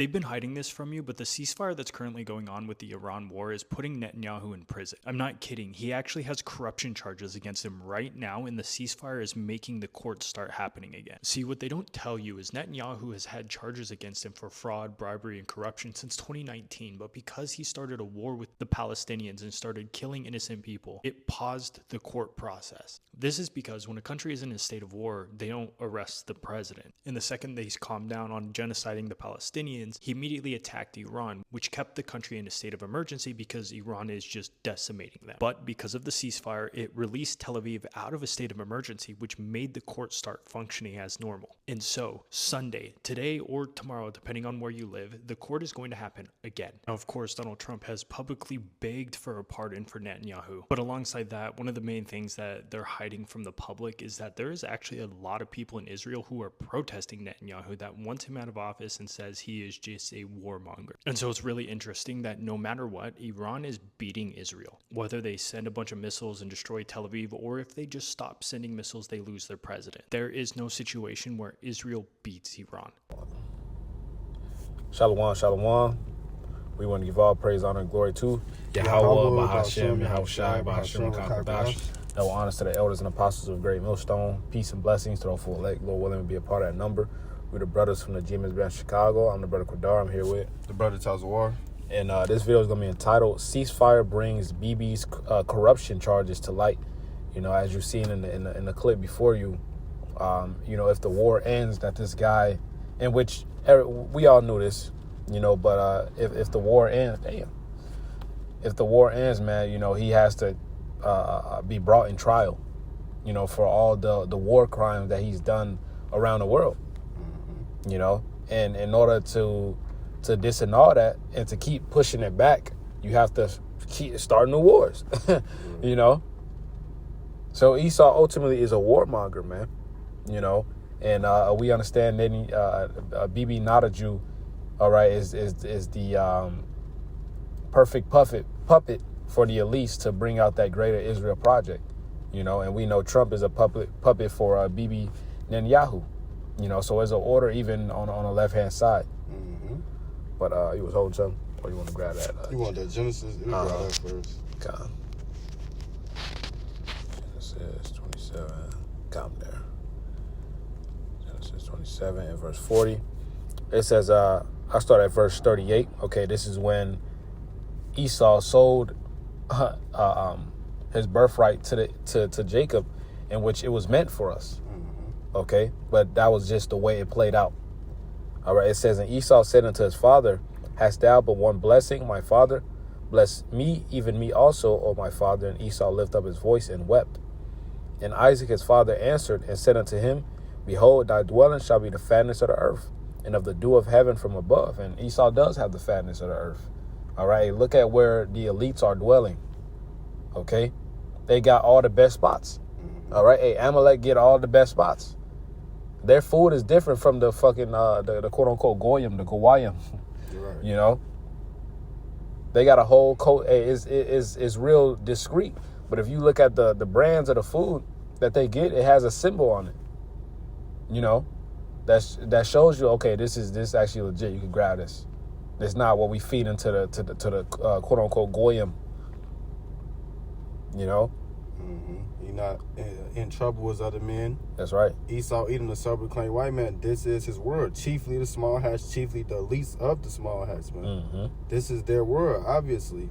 They've been hiding this from you, but the ceasefire that's currently going on with the Iran war is putting Netanyahu in prison. I'm not kidding. He actually has corruption charges against him right now, and the ceasefire is making the courts start happening again. See, what they don't tell you is Netanyahu has had charges against him for fraud, bribery, and corruption since 2019, but because he started a war with the Palestinians and started killing innocent people, it paused the court process. This is because when a country is in a state of war, they don't arrest the president. And the second they calm down on genociding the Palestinians, he immediately attacked Iran, which kept the country in a state of emergency because Iran is just decimating them. But because of the ceasefire, it released Tel Aviv out of a state of emergency, which made the court start functioning as normal. And so, Sunday, today or tomorrow, depending on where you live, the court is going to happen again. Now, of course, Donald Trump has publicly begged for a pardon for Netanyahu. But alongside that, one of the main things that they're hiding from the public is that there is actually a lot of people in Israel who are protesting Netanyahu that wants him out of office and says he is just a warmonger. And so it's really interesting that no matter what, Iran is beating Israel. Whether they send a bunch of missiles and destroy Tel Aviv, or if they just stop sending missiles, they lose their president. There is no situation where Israel beats Iran. Shalom, shalom. We want to give all praise, honor, and glory to Yahweh, Bahashem, Yahushai, Bahashem, Kakadash. No honors to the elders and apostles of Great Millstone. Peace and blessings to the full elect. Lord willing to be a part of that number. We're the brothers from the GMS branch Chicago. I'm the brother Quadar. I'm here with the brother Tazawar. And this video is going to be entitled Ceasefire Brings BB's Corruption Charges to Light. You know, as you've seen in the clip before you, you know, if the war ends, that this guy, in which we all knew this, you know, but if the war ends, if the war ends, man, you know, he has to be brought in trial, you know, for all the war crimes that he's done around the world, you know, and in order to disannul that and to keep pushing it back, you have to keep starting the wars, you know. So Esau ultimately is a warmonger, man, you know, and we understand that Bibi not a Jew, all right, is the perfect puppet for the elites to bring out that greater Israel project, you know, and we know Trump is a puppet for Bibi Netanyahu, you know, so there's an order even on the left-hand side. But you was holding something, or you want to grab that? You want that Genesis? You grab that first. Come. Genesis 27. Come there. Genesis 27 and verse 40. It says, I start at verse 38. Okay, this is when Esau sold his birthright to Jacob, in which it was meant for us. Okay, but that was just the way it played out. All right, it says, and Esau said unto his father, hast thou but one blessing, my father? Bless me, even me also, O my father. And Esau lifted up his voice and wept. And Isaac his father answered and said unto him, behold, thy dwelling shall be the fatness of the earth, and of the dew of heaven from above. And Esau does have the fatness of the earth. All right, look at where the elites are dwelling. Okay, they got all the best spots. All right, hey, Amalek get all the best spots. Their food is different from the fucking the quote unquote goyim, the goyim. Right. You know, they got a whole coat. It's real discreet. But if you look at the brands of the food that they get, it has a symbol on it. You know, that shows you, okay, this actually legit. You can grab this. It's not what we feed into the quote unquote goyim. You know. He not in trouble with other men. That's right. Esau eating the self-proclaimed white man. This is his world. Chiefly the small hats, chiefly the least of the small hats, man. This is their world, obviously.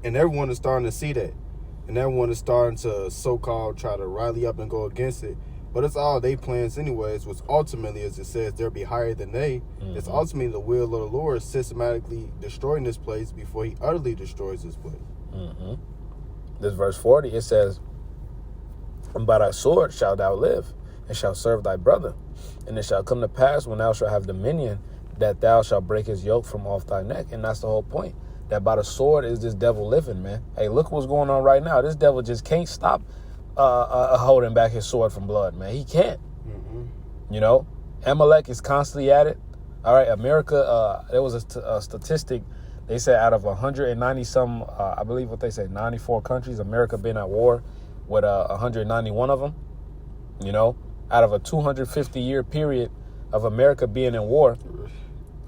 And everyone is starting to see that. And everyone is starting to so-called try to rally up and go against it. But it's all they plans anyways, which ultimately, as it says, they'll be higher than they. It's ultimately the will of the Lord systematically destroying this place before he utterly destroys this place. This verse 40, it says, and by thy sword shalt thou live, and shalt serve thy brother. And it shall come to pass, when thou shalt have dominion, that thou shalt break his yoke from off thy neck. And that's the whole point. That by the sword is this devil living, man. Hey, look what's going on right now. This devil just can't stop holding back his sword from blood, man. He can't. You know, Amalek is constantly at it. All right, America, there was a statistic. They said out of 190 some, I believe what they say, 94 countries, America been at war with 191 of them. You know, out of a 250-year period of America being in war,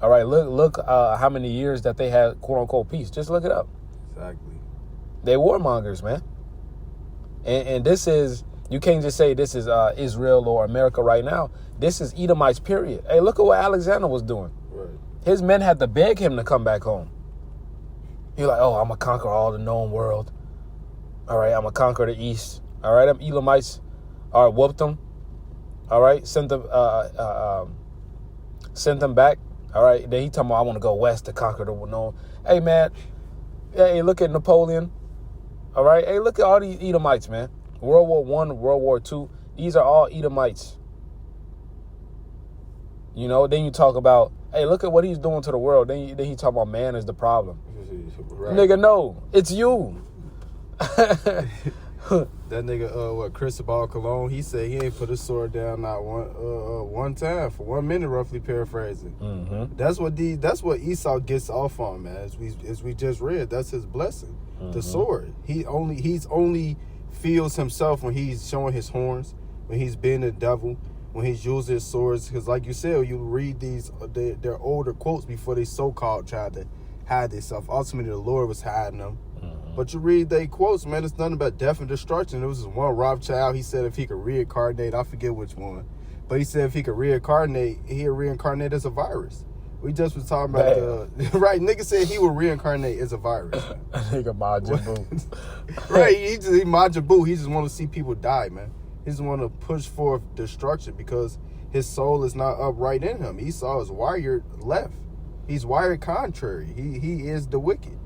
All right, look how many years that they had quote unquote peace. Just look it up. Exactly. They warmongers, man. And this is, you can't just say this is Israel or America right now. This is Edomites, period. Hey, look at what Alexander was doing. Right. His men had to beg him to come back home. He's like, oh, I'm going to conquer all the known world. All right, I'm going to conquer the east. All right, them Edomites, all right, whooped them. All right, sent them back. All right, then he talking about, I want to go west to conquer the known. Hey, man, hey, look at Napoleon. All right, hey, look at all these Edomites, man. World War I, World War II, these are all Edomites. You know, then you talk about, hey, look at what he's doing to the world. Then he talk about man is the problem. Right. Nigga, no, it's you. That nigga, Cristobal Colon, he said he ain't put his sword down not one time for 1 minute, roughly paraphrasing. Mm-hmm. That's what Esau gets off on, man. As we just read, that's his blessing, the sword. He's only feels himself when he's showing his horns, when he's being the devil, when he's using his swords. Because like you said, you read these their older quotes before they so-called tried to hide themselves. Ultimately, the Lord was hiding them. But you read they quotes, man, it's nothing but death and destruction. There was this one Rothschild, he said if he could reincarnate, I forget which one, but he said if he could reincarnate, he'd reincarnate as a virus. We just was talking about right, nigga said he would reincarnate as a virus. Nigga Majin Buu. Right, he Majin Buu, he just want to see people die, man. He just want to push forth destruction because his soul is not upright in him. Esau is wired left. He's wired contrary. He is the wicked.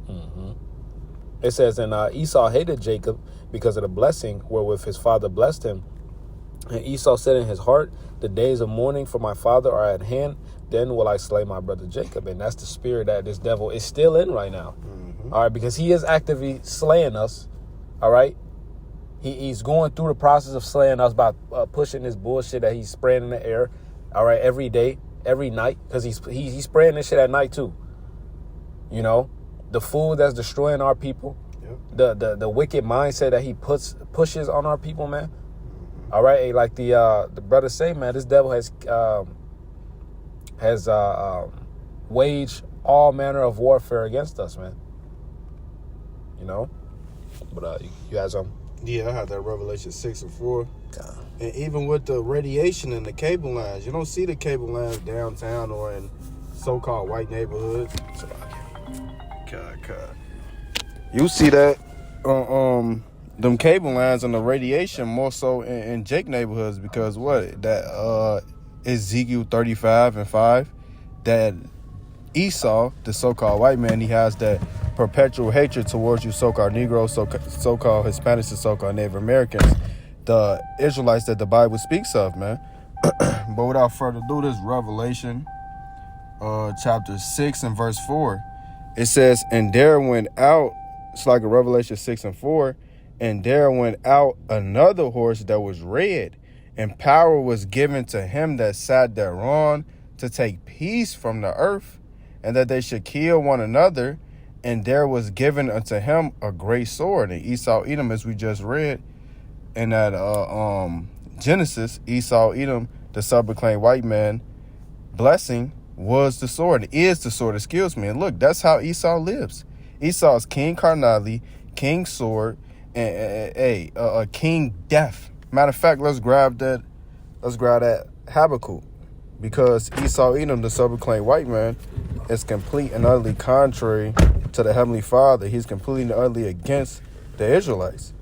Mm-hmm. It says, and Esau hated Jacob because of the blessing wherewith his father blessed him. And Esau said in his heart, the days of mourning for my father are at hand. Then will I slay my brother Jacob. And that's the spirit that this devil is still in right now. Mm-hmm. All right, because he is actively slaying us. All right. He's going through the process of slaying us by pushing this bullshit that he's spraying in the air. All right, every day, every night, because he's spraying this shit at night too. You know, the food that's destroying our people, the wicked mindset that he pushes on our people, man. Mm-hmm. All right, like the brothers say, man, this devil has waged all manner of warfare against us, man. You know, but you had some. Yeah, I had that Revelation 6 and 4. God. And even with the radiation and the cable lines, you don't see the cable lines downtown or in so-called white neighborhoods. God. You see that them cable lines and the radiation more so in Jake neighborhoods because what? That Ezekiel 35 and 5, that Esau, the so-called white man, he has that perpetual hatred towards you so-called Negroes, so-called Hispanics, and so-called Native Americans, the Israelites that the Bible speaks of, man. But without further ado, this Revelation chapter 6 and verse 4. It says, and there went out, it's like a Revelation 6 and 4, and there went out another horse that was red, and power was given to him that sat thereon to take peace from the earth, and that they should kill one another. And there was given unto him a great sword. And Esau, Edom, as we just read in that Genesis, Esau, Edom, the self-proclaimed white man, blessing was the sword, is the sword, excuse me. And look, that's how Esau lives. Esau is King Carnali, King Sword, and a King Death. Matter of fact, let's grab that Habakkuk. Because Esau, Edom, the self-proclaimed white man, is complete and utterly contrary to the Heavenly Father. He's completely and utterly against the Israelites.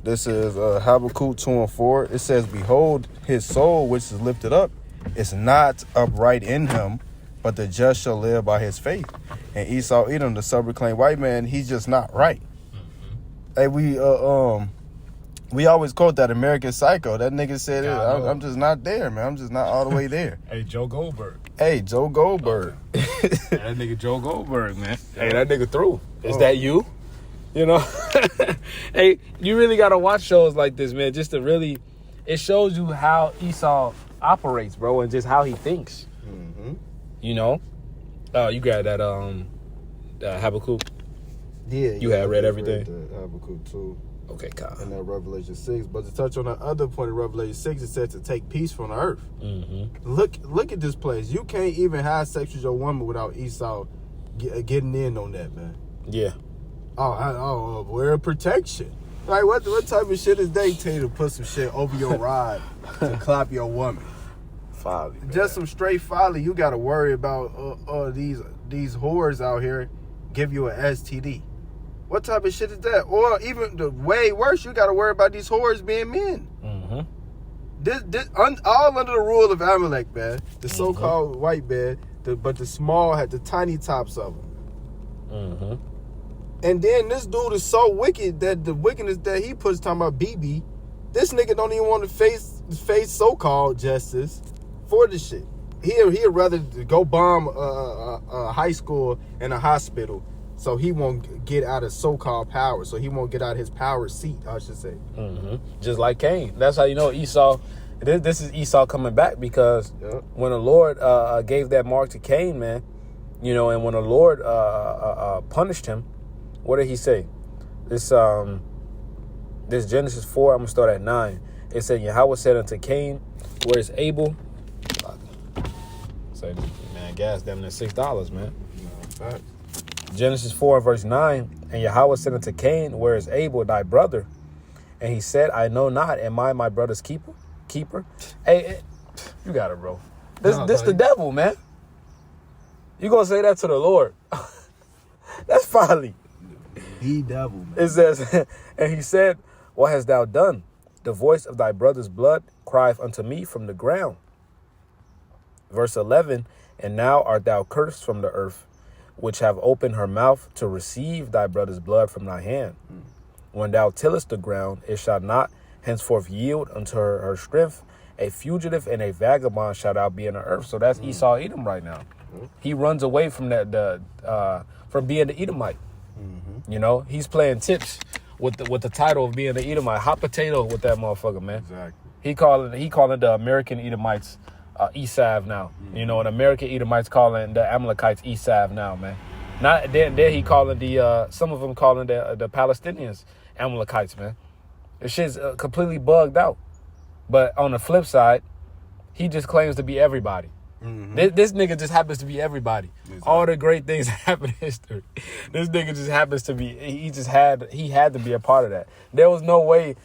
This is Habakkuk 2 and 4. It says, behold, his soul which is lifted up is not upright in him, but the just shall live by his faith. And Esau, Edom, the self-proclaimed white man, he's just not right. Mm-hmm. Hey, we always quote that American Psycho. That nigga said, I'm just not there, man. I'm just not all the way there. Hey, Joe Goldberg. That nigga Joe Goldberg, man. Hey, that nigga through. Is that you? You know? Hey, you really got to watch shows like this, man, just to really, it shows you how Esau operates, bro, and just how he thinks. Mm-hmm. You know? You got that Habakkuk? Yeah. You had read everything? Habakkuk too. Okay, Kyle. In that Revelation 6. But to touch on the other point in Revelation 6, it said to take peace from the earth. Mm-hmm. Look at this place. You can't even have sex with your woman without Esau getting in on that, man. Yeah. We're protection. Like, what type of shit is they tell you to put some shit over your rod to clap your woman? Folly, Just some straight folly. You got to worry about these whores out here give you an STD. What type of shit is that? Or even the way worse, you got to worry about these whores being men. Mm-hmm. This all under the rule of Amalek, man. The so-called white man, but the small had the tiny tops of them. Mm-hmm. And then this dude is so wicked that the wickedness that he puts talking about BB, this nigga don't even want to face so-called justice for the shit. He'd rather go bomb a high school and a hospital so he won't get out of so-called power, so he won't get out of his power seat, I should say. Mm-hmm. Just like Cain. That's how you know Esau. This is Esau coming back because when the Lord gave that mark to Cain, man, you know, and when the Lord punished him, what did he say? This Genesis 4, I'm going to start at 9. It said, Yahweh said unto Cain, where is Abel? Say, man, gas damn near $6, man. No, Genesis 4, verse 9. And Yahweh said unto Cain, where is Abel, thy brother? And he said, I know not. Am I my brother's keeper? Hey, you got it, bro. This the devil, man. You going to say that to the Lord. That's folly. The devil, man. It says, and he said, what hast thou done? The voice of thy brother's blood crieth unto me from the ground. Verse 11, and now art thou cursed from the earth, which have opened her mouth to receive thy brother's blood from thy hand. When thou tillest the ground, it shall not henceforth yield unto her strength. A fugitive and a vagabond shalt thou be in the earth. So that's Esau Edom right now. He runs away from from being the Edomite. You know, he's playing tips with the title of being the Edomite. Hot potato with that motherfucker, man. Exactly. He calling the American Edomites Esav now. You know, and American Edomites calling the Amalekites Esav now, man. Not then he calling some of them calling the Palestinians Amalekites, man. This shit's completely bugged out. But on the flip side, he just claims to be everybody. This nigga just happens to be everybody. Exactly. All the great things that happen in history. This nigga just happens to be. He had to be a part of that. There was no way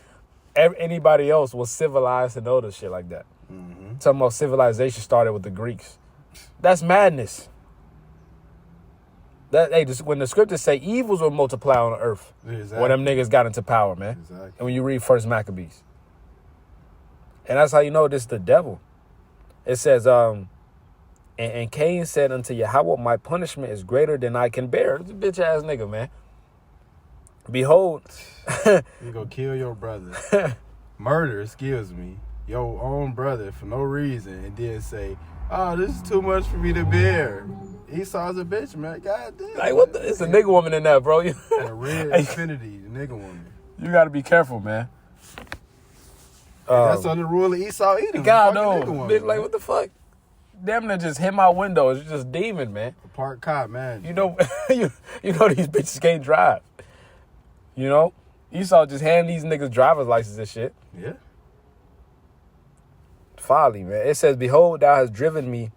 anybody else was civilized to know this shit like that. Talking about civilization started with the Greeks. That's madness. When the scriptures say evils will multiply on the earth, when them niggas got into power, man. Exactly. And when you read First Maccabees, and that's how you know this is the devil. It says, and Cain said unto Yahweh, my punishment is greater than I can bear. This bitch ass nigga, man. Behold, you gonna kill your brother, murder, excuse me, your own brother for no reason, and then say, oh, this is too much for me to bear. Esau's a bitch, man. God damn. Like, what it's a nigga woman in that, bro. And a red infinity, the nigga woman. You gotta be careful, man. That's under the rule of Esau Edom. God knows. Bitch, like, what the fuck? Damn near just hit my window. It's just demon, man. A parked cop, man. You know, you know these bitches can't drive. You know? Esau just hand these niggas driver's license and shit. Yeah. Folly, man. It says, behold, thou hast driven me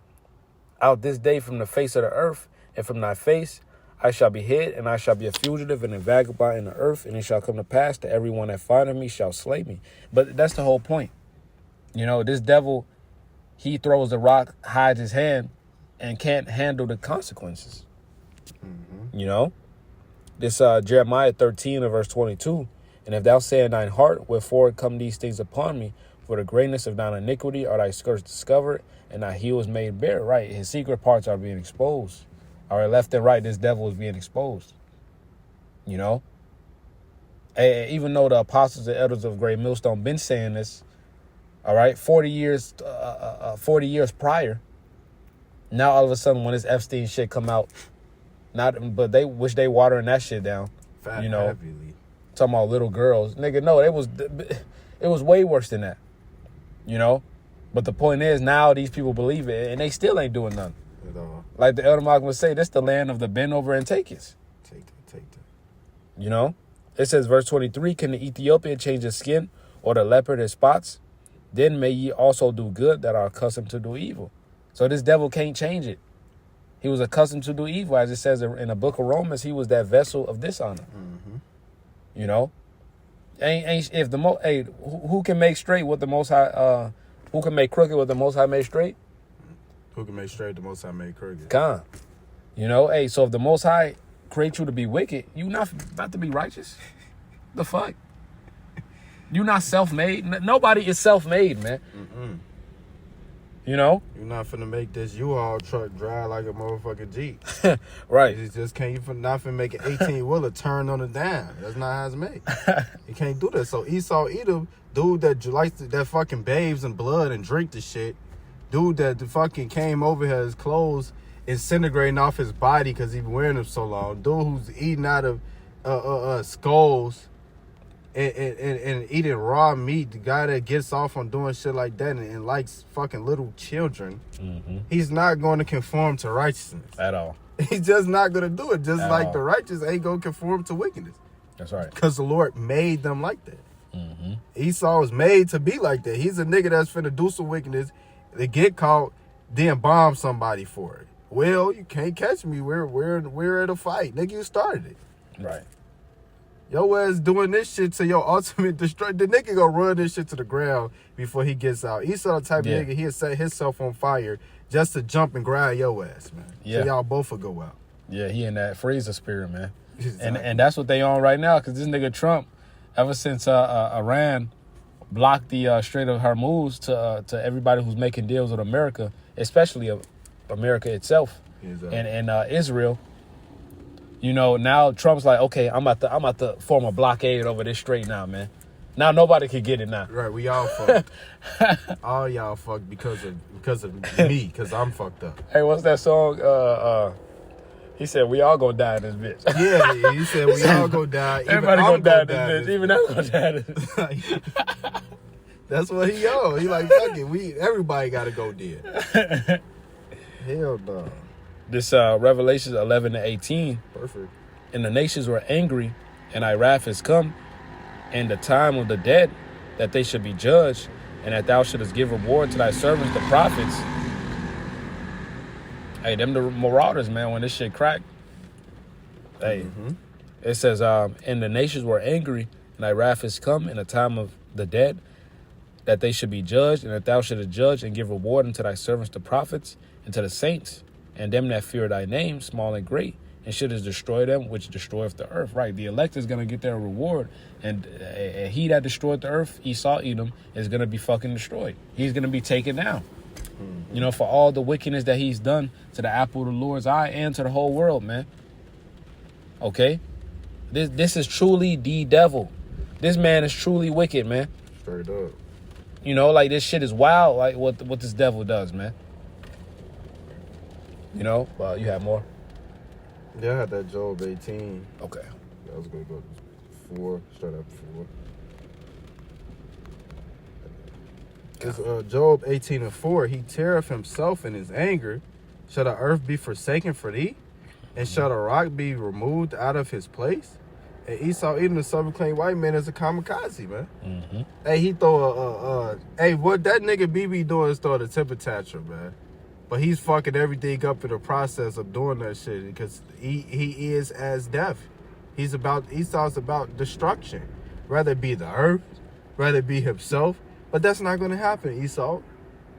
out this day from the face of the earth, and from thy face I shall be hid, and I shall be a fugitive and a vagabond in the earth, and it shall come to pass that everyone that findeth me shall slay me. But that's the whole point. You know, this devil, he throws the rock, hides his hand, and can't handle the consequences. You know? This Jeremiah 13 and verse 22, and if thou say in thine heart, wherefore come these things upon me? For the greatness of thine iniquity are thy skirts discovered, and thy heels made bare. Right, his secret parts are being exposed. All right, left and right, this devil is being exposed. You know? And even though the apostles and elders of Great Millstone been saying this, all right, 40 years prior, now all of a sudden when this Epstein shit come out, but they wish they watering that shit down. Fat, you know, heavily. Talking about little girls. Nigga, no, it was way worse than that. You know? But the point is, now these people believe it, and they still ain't doing nothing. At all. Like the Elder Malcolm would say, this the land of the bend over and take it. Take that. You know? It says, verse 23, can the Ethiopian change his skin or the leopard his spots? Then may ye also do good that are accustomed to do evil. So this devil can't change it. He was accustomed to do evil. As it says in the book of Romans, he was that vessel of dishonor. You know? Who can make straight what the Most High, who can make crooked what the Most High made straight? Who can make straight the Most High made crooked? God. You know, so if the Most High create you to be wicked, you not about to be righteous. The fuck? You not self-made. Nobody is self-made, man. You know? You're not finna make this U-Haul truck drive like a motherfucking Jeep. Right. You just can't. You not finna make an 18-wheeler turn on a dime. That's not how it's made. You can't do that. So Esau Edom, dude that likes that fucking babes and blood and drink the shit, dude that fucking came over here, his clothes disintegrating off his body because he been wearing them so long. Dude who's eating out of skulls and eating raw meat. The guy that gets off on doing shit like that and likes fucking little children. He's not going to conform to righteousness At all. He's just not going to do it. Just At like all. the righteous ain't going to conform to wickedness. That's right. Because the Lord made them like that. Esau was made to be like that. He's a nigga that's finna do some wickedness, they get caught, then bomb somebody for it. Well, you can't catch me. We're at a fight. Nigga, you started it. Right. Your ass doing this shit to your ultimate destruction. The nigga gonna run this shit to the ground before he gets out. Esau the type of nigga, he'll set himself on fire just to jump and grab your ass, man. Yeah. So y'all both will go out. Yeah, he in that freezer spirit, man. Exactly. And that's what they on right now, because this nigga Trump, ever since Iran blocked the Strait of Hormuz to everybody who's making deals with America, especially America itself, Exactly. and Israel. You know, now Trump's like, okay, I'm about to form a blockade over this strait now, man. Now nobody can get it now. Right, we all fucked. All y'all fucked because of me, because I'm fucked up. Hey, what's that song? He said, we all gonna die in this bitch. Yeah, he said we all go die. Everybody gonna die in this bitch. Even I'm gonna die in this bitch. That's what he on. He like, fuck it. Everybody gotta go there. Hell no. This Revelations 11-18. Perfect. And the nations were angry, and thy wrath is come, and the time of the dead, that they should be judged, and that thou shouldest give reward to thy servants, the prophets. Hey, them the marauders, man, when this shit cracked. Hey, It says, and the nations were angry, and thy wrath is come, in the time of the dead, that they should be judged, and that thou shouldest judge and give reward unto thy servants, the prophets, and to the saints, and them that fear thy name, small and great, and shouldest destroy them which destroyeth the earth. Right, the elect is going to get their reward, and he that destroyed the earth, Esau Edom, is going to be fucking destroyed. He's going to be taken down. You know, for all the wickedness that he's done to the apple of the Lord's eye and to the whole world, man. Okay? This is truly the devil. This man is truly wicked, man. Straight up. You know, like, this shit is wild, like what this devil does, man. You know, well, you have more? Yeah, I had that Job 18. Okay. I was going to go 4, straight up 4. It's Job 18:4. He teareth himself in his anger. Shall the earth be forsaken for thee? And shall the rock be removed out of his place? And Esau, even the self-proclaimed white man, is a kamikaze, man. Hey, he throw hey, what that nigga BB doing is throwing a temper tantrum, man. But he's fucking everything up in the process of doing that shit because he is as death. Esau's about destruction. Rather it be the earth, rather it be himself. But that's not going to happen, Esau.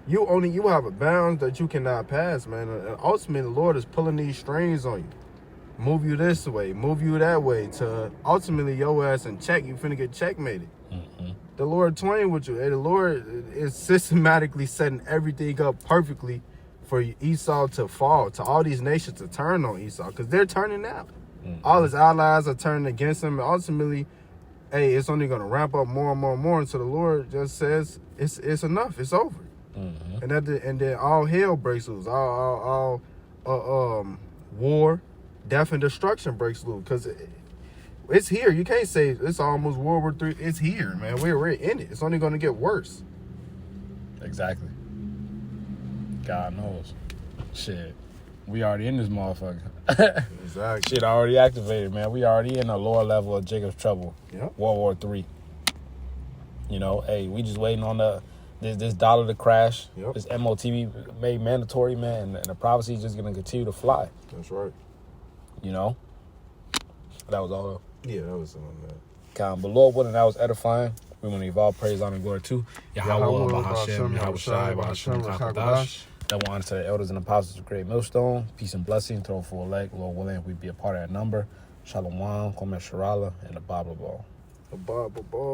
You have a bounds that you cannot pass, man. And ultimately, the Lord is pulling these strings on you. Move you this way, move you that way to ultimately your ass in check. You finna get checkmated. The Lord toying with you. Hey, the Lord is systematically setting everything up perfectly for Esau to fall, to all these nations to turn on Esau, because they're turning now. All his allies are turning against him, and ultimately, hey, it's only going to ramp up more and more and more until the Lord just says it's enough, it's over, and then all hell breaks loose, all war, death, and destruction breaks loose, because it's here. You can't say it's almost World War III. It's here, man. We're in it. It's only going to get worse. Exactly. God knows. Shit. We already in this motherfucker. Exactly. Shit already activated, man. We already in a lower level of Jacob's Trouble. Yep. World War III. You know, hey, we just waiting on this dollar to crash. Yep. This MOTB made mandatory, man, and the prophecy is just gonna continue to fly. That's right. You know, that was all. Yeah, that was something, man. But Lord willing, that was edifying. We want to give all praise, honor, and glory to Yahweh, Bahashem, Yahweh Shai, Bahashem, Kakadash. That one honor to the elders and apostles of Great Millstone. Peace and blessing, throw for a leg. Lord willing, we be a part of that number. Shalom, Komesh Sharala, and the Bible Ball. The Bible Ball.